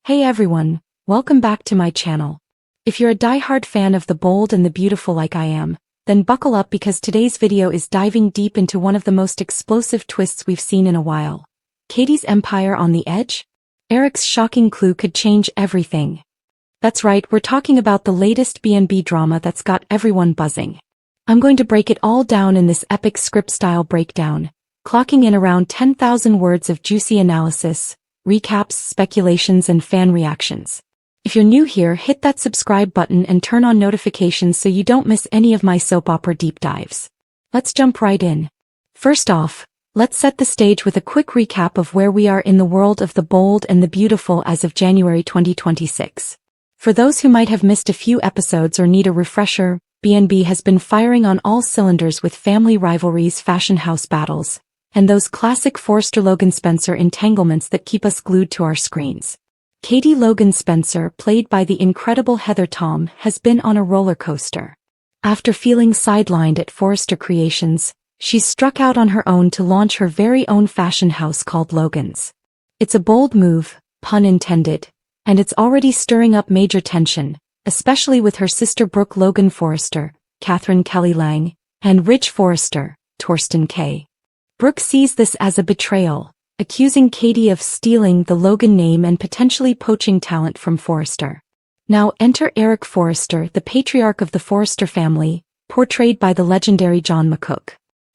Hey everyone, welcome back to my channel. If you're a diehard fan of the bold and the beautiful like I am, then buckle up because today's video is diving deep into one of the most explosive twists we've seen in a while. Katie's empire on the edge? Eric's shocking clue could change everything. That's right, we're talking about the latest B&B drama that's got everyone buzzing. I'm going to break it all down in this epic script-style breakdown, clocking in around 10,000 words of juicy analysis, recaps, speculations, and fan reactions. If you're new here, hit that subscribe button and turn on notifications so you don't miss any of my soap opera deep dives. Let's jump right in. First off, let's set the stage with a quick recap of where we are in the world of the bold and the beautiful as of January 2026. For those who might have missed a few episodes or need a refresher, B&B has been firing on all cylinders with family rivalries, fashion house battles, and those classic Forrester Logan Spencer entanglements that keep us glued to our screens. Katie Logan Spencer, played by the incredible Heather Tom, has been on a roller coaster. After feeling sidelined at Forrester Creations, she's struck out on her own to launch her very own fashion house called Logan's. It's a bold move, pun intended, and it's already stirring up major tension, especially with her sister Brooke Logan Forrester, Catherine Kelly Lang, and Rich Forrester, Torsten K. Brooke sees this as a betrayal, accusing Katie of stealing the Logan name and potentially poaching talent from Forrester. Now enter Eric Forrester, the patriarch of the Forrester family, portrayed by the legendary John McCook.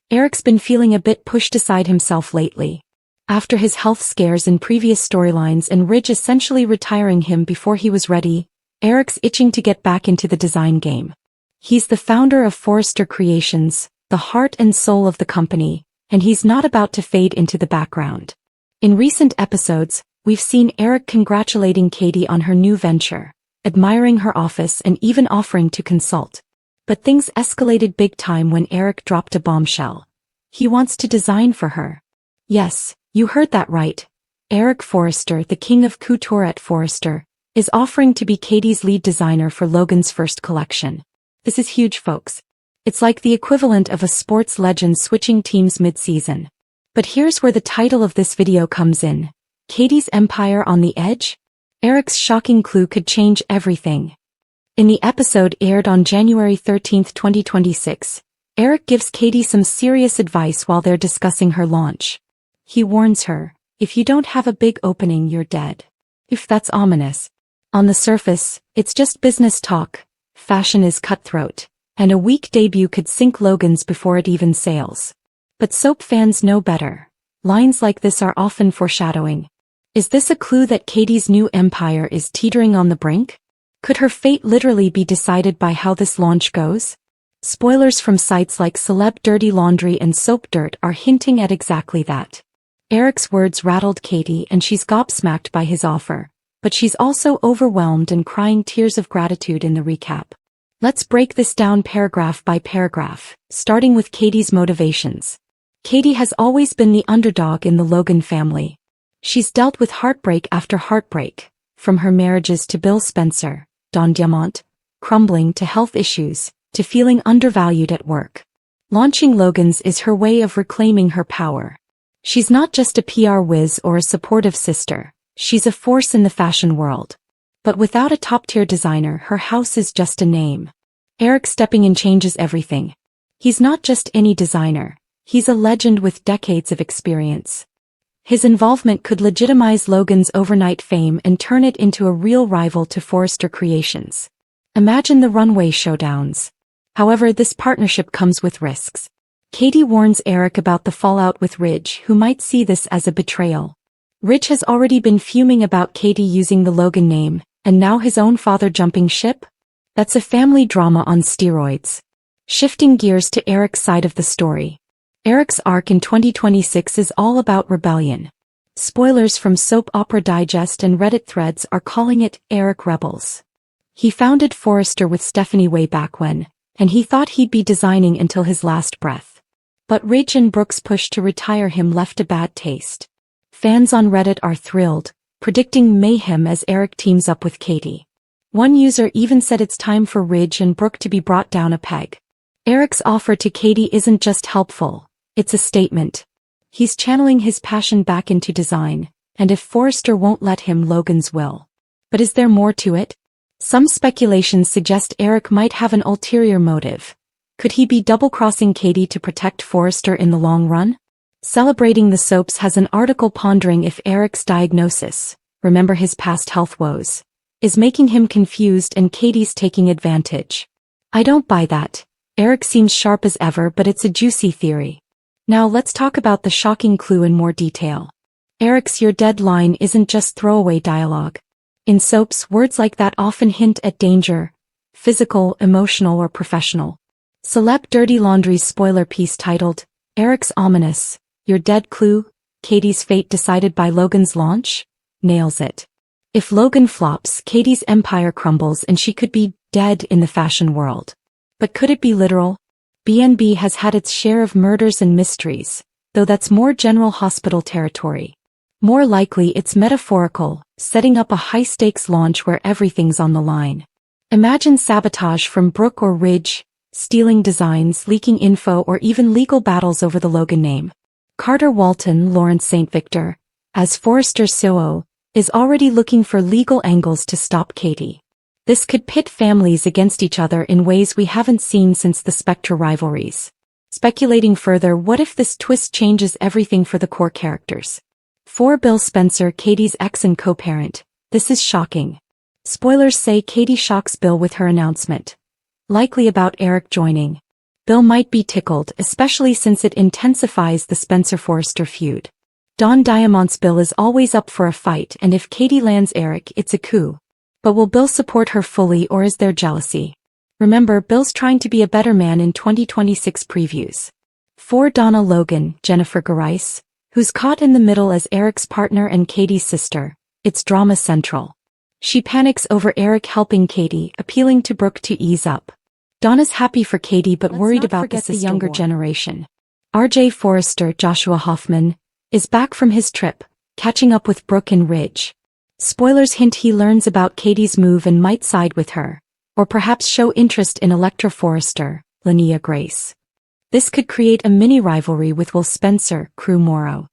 Eric's been feeling a bit pushed aside himself lately. After his health scares in previous storylines and Ridge essentially retiring him before he was ready, Eric's itching to get back into the design game. He's the founder of Forrester Creations, the heart and soul of the company, and he's not about to fade into the background. In recent episodes, we've seen Eric congratulating Katie on her new venture, admiring her office and even offering to consult. But things escalated big time when Eric dropped a bombshell. He wants to design for her. Yes, you heard that right. Eric Forrester, the king of couture at Forrester, is offering to be Katie's lead designer for Logan's first collection. This is huge, folks. It's like the equivalent of a sports legend switching teams mid-season. But here's where the title of this video comes in. Katie's empire on the edge? Eric's shocking clue could change everything. In the episode aired on January 13, 2026, Eric gives Katie some serious advice while they're discussing her launch. He warns her, if you don't have a big opening, you're dead. If that's ominous. On the surface, it's just business talk. Fashion is cutthroat, and a weak debut could sink Logan's before it even sails. But soap fans know better. Lines like this are often foreshadowing. Is this a clue that Katie's new empire is teetering on the brink? Could her fate literally be decided by how this launch goes? Spoilers from sites like Celeb Dirty Laundry and Soap Dirt are hinting at exactly that. Eric's words rattled Katie and she's gobsmacked by his offer, but she's also overwhelmed and crying tears of gratitude in the recap. Let's break this down paragraph by paragraph, starting with Katie's motivations. Katie has always been the underdog in the Logan family. She's dealt with heartbreak after heartbreak, from her marriages to Bill Spencer, Don Diamont, crumbling to health issues, to feeling undervalued at work. Launching Logan's is her way of reclaiming her power. She's not just a PR whiz or a supportive sister, she's a force in the fashion world. But without a top-tier designer, her house is just a name. Eric stepping in changes everything. He's not just any designer, he's a legend with decades of experience. His involvement could legitimize Logan's overnight fame and turn it into a real rival to Forrester Creations. Imagine the runway showdowns. However, this partnership comes with risks. Katie warns Eric about the fallout with Ridge, who might see this as a betrayal. Ridge has already been fuming about Katie using the Logan name, and now his own father jumping ship? That's a family drama on steroids. Shifting gears to Eric's side of the story. Eric's arc in 2026 is all about rebellion. Spoilers from Soap Opera Digest and Reddit threads are calling it Eric Rebels. He founded Forrester with Stephanie way back when, and he thought he'd be designing until his last breath. But Ridge and Brooke's push to retire him left a bad taste. Fans on Reddit are thrilled, predicting mayhem as Eric teams up with Katie. One user even said it's time for Ridge and Brooke to be brought down a peg. Eric's offer to Katie isn't just helpful, it's a statement. He's channeling his passion back into design, and if Forrester won't let him, Logan's will. But is there more to it? Some speculations suggest Eric might have an ulterior motive. Could he be double-crossing Katie to protect Forrester in the long run? Celebrating the Soaps has an article pondering if Eric's diagnosis, remember his past health woes, is making him confused and Katie's taking advantage. I don't buy that. Eric seems sharp as ever, but it's a juicy theory. Now let's talk about the shocking clue in more detail. Eric's "you're dead" line isn't just throwaway dialogue. In soaps, words like that often hint at danger, physical, emotional, or professional. Celeb Dirty Laundry's spoiler piece titled, "Eric's Ominous, You're Dead Clue, Katie's Fate Decided by Logan's Launch," nails it. If Logan flops, Katie's empire crumbles and she could be dead in the fashion world. But could it be literal? BNB has had its share of murders and mysteries, though that's more general hospital territory. More likely it's metaphorical, setting up a high-stakes launch where everything's on the line. Imagine sabotage from Brooke or Ridge, stealing designs, leaking info, or even legal battles over the Logan name. Carter Walton, Lawrence St. Victor, as Forrester's COO, is already looking for legal angles to stop Katie. This could pit families against each other in ways we haven't seen since the Spectre rivalries. Speculating further, what if this twist changes everything for the core characters? For Bill Spencer, Katie's ex and co-parent, this is shocking. Spoilers say Katie shocks Bill with her announcement, likely about Eric joining. Bill might be tickled, especially since it intensifies the Spencer-Forrester feud. Don Diamant's Bill is always up for a fight, and if Katie lands Eric, it's a coup. But will Bill support her fully, or is there jealousy? Remember, Bill's trying to be a better man in 2026 previews. For Donna Logan, Jennifer Garais, who's caught in the middle as Eric's partner and Katie's sister, it's drama central. She panics over Eric helping Katie, appealing to Brooke to ease up. Donna's happy for Katie but worried about the younger generation. RJ Forrester, Joshua Hoffman, is back from his trip, catching up with Brooke and Ridge. Spoilers hint he learns about Katie's move and might side with her, or perhaps show interest in Electra Forrester, Linnea Grace. This could create a mini-rivalry with Will Spencer, Crew Morrow.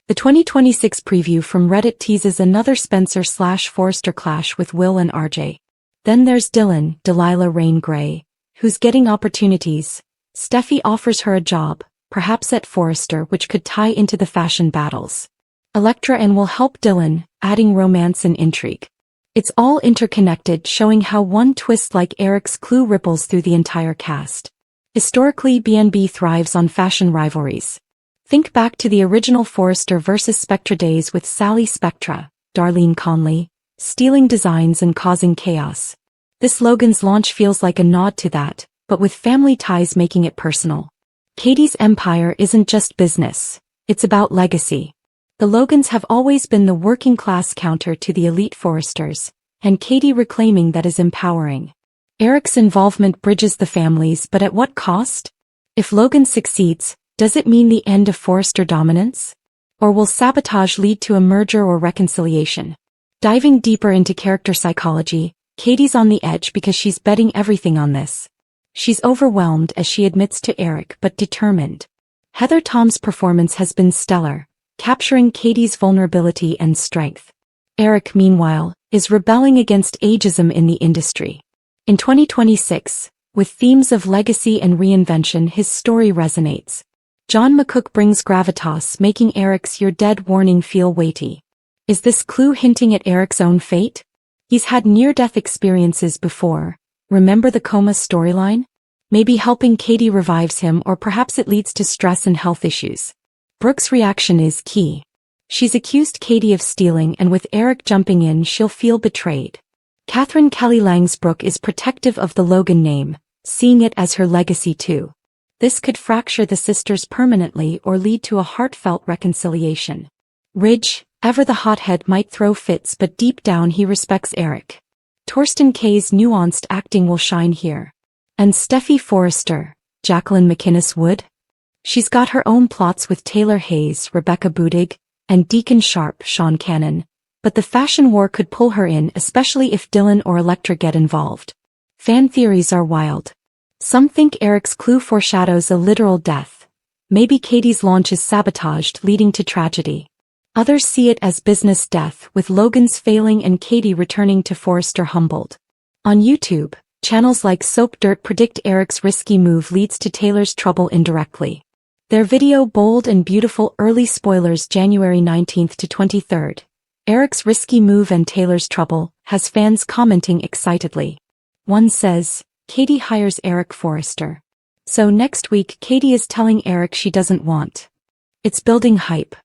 The 2026 preview from Reddit teases another Spencer/Forrester clash with Will and RJ. Then there's Dylan, Delilah Rain Gray, who's getting opportunities. Steffi offers her a job, perhaps at Forrester, which could tie into the fashion battles. Electra and will help Dylan, adding romance and intrigue. It's all interconnected, showing how one twist like Eric's clue ripples through the entire cast. Historically, BNB thrives on fashion rivalries. Think back to the original Forrester vs. Spectra days with Sally Spectra, Darlene Conley, stealing designs and causing chaos. This Logan's launch feels like a nod to that, but with family ties making it personal. Katie's empire isn't just business, it's about legacy. The Logans have always been the working-class counter to the elite Forresters, and Katie reclaiming that is empowering. Eric's involvement bridges the families, but at what cost? If Logan succeeds, does it mean the end of Forrester dominance? Or will sabotage lead to a merger or reconciliation? Diving deeper into character psychology, Katie's on the edge because she's betting everything on this. She's overwhelmed, as she admits to Eric, but determined. Heather Tom's performance has been stellar, capturing Katie's vulnerability and strength. Eric, meanwhile, is rebelling against ageism in the industry. In 2026, with themes of legacy and reinvention, his story resonates. John McCook brings gravitas, making Eric's "you're dead" warning feel weighty. Is this clue hinting at Eric's own fate? He's had near-death experiences before. Remember the coma storyline? Maybe helping Katie revives him, or perhaps it leads to stress and health issues. Brooke's reaction is key. She's accused Katie of stealing, and with Eric jumping in, she'll feel betrayed. Catherine Kelly Lang's Brooke is protective of the Logan name, seeing it as her legacy too. This could fracture the sisters permanently or lead to a heartfelt reconciliation. Ridge, ever the hothead, might throw fits, but deep down he respects Eric. Torsten K's nuanced acting will shine here. And Steffi Forrester, Jacqueline McInnes Wood? She's got her own plots with Taylor Hayes, Rebecca Budig, and Deacon Sharp, Sean Cannon. But the fashion war could pull her in, especially if Dylan or Electra get involved. Fan theories are wild. Some think Eric's clue foreshadows a literal death. Maybe Katie's launch is sabotaged, leading to tragedy. Others see it as business death, with Logan's failing and Katie returning to Forrester humbled. On YouTube, channels like Soap Dirt predict Eric's risky move leads to Taylor's trouble indirectly. Their video Bold and Beautiful early spoilers January 19th to 23rd. Eric's risky move and Taylor's trouble, has fans commenting excitedly. One says, Katie hires Eric Forrester. So next week Katie is telling Eric she doesn't want. It's building hype.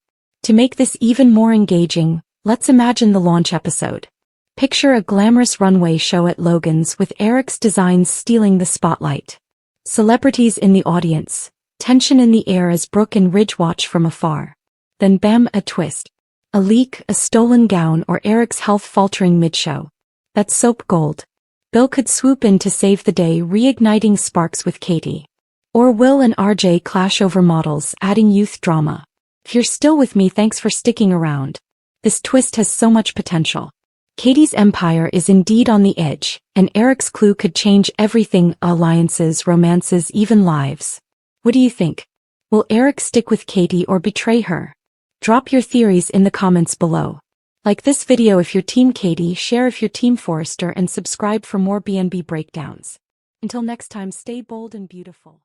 To make this even more engaging, let's imagine the launch episode. Picture a glamorous runway show at Logan's with Eric's designs stealing the spotlight. Celebrities in the audience, tension in the air as Brooke and Ridge watch from afar. Then bam, a twist. A leak, a stolen gown, or Eric's health faltering mid-show. That's soap gold. Bill could swoop in to save the day, reigniting sparks with Katie. Or Will and RJ clash over models, adding youth drama. If you're still with me, thanks for sticking around. This twist has so much potential. Katie's empire is indeed on the edge, and Eric's clue could change everything: alliances, romances, even lives. What do you think? Will Eric stick with Katie or betray her? Drop your theories in the comments below. Like this video if you're Team Katie, share if you're Team Forrester, and subscribe for more BNB breakdowns. Until next time, stay bold and beautiful.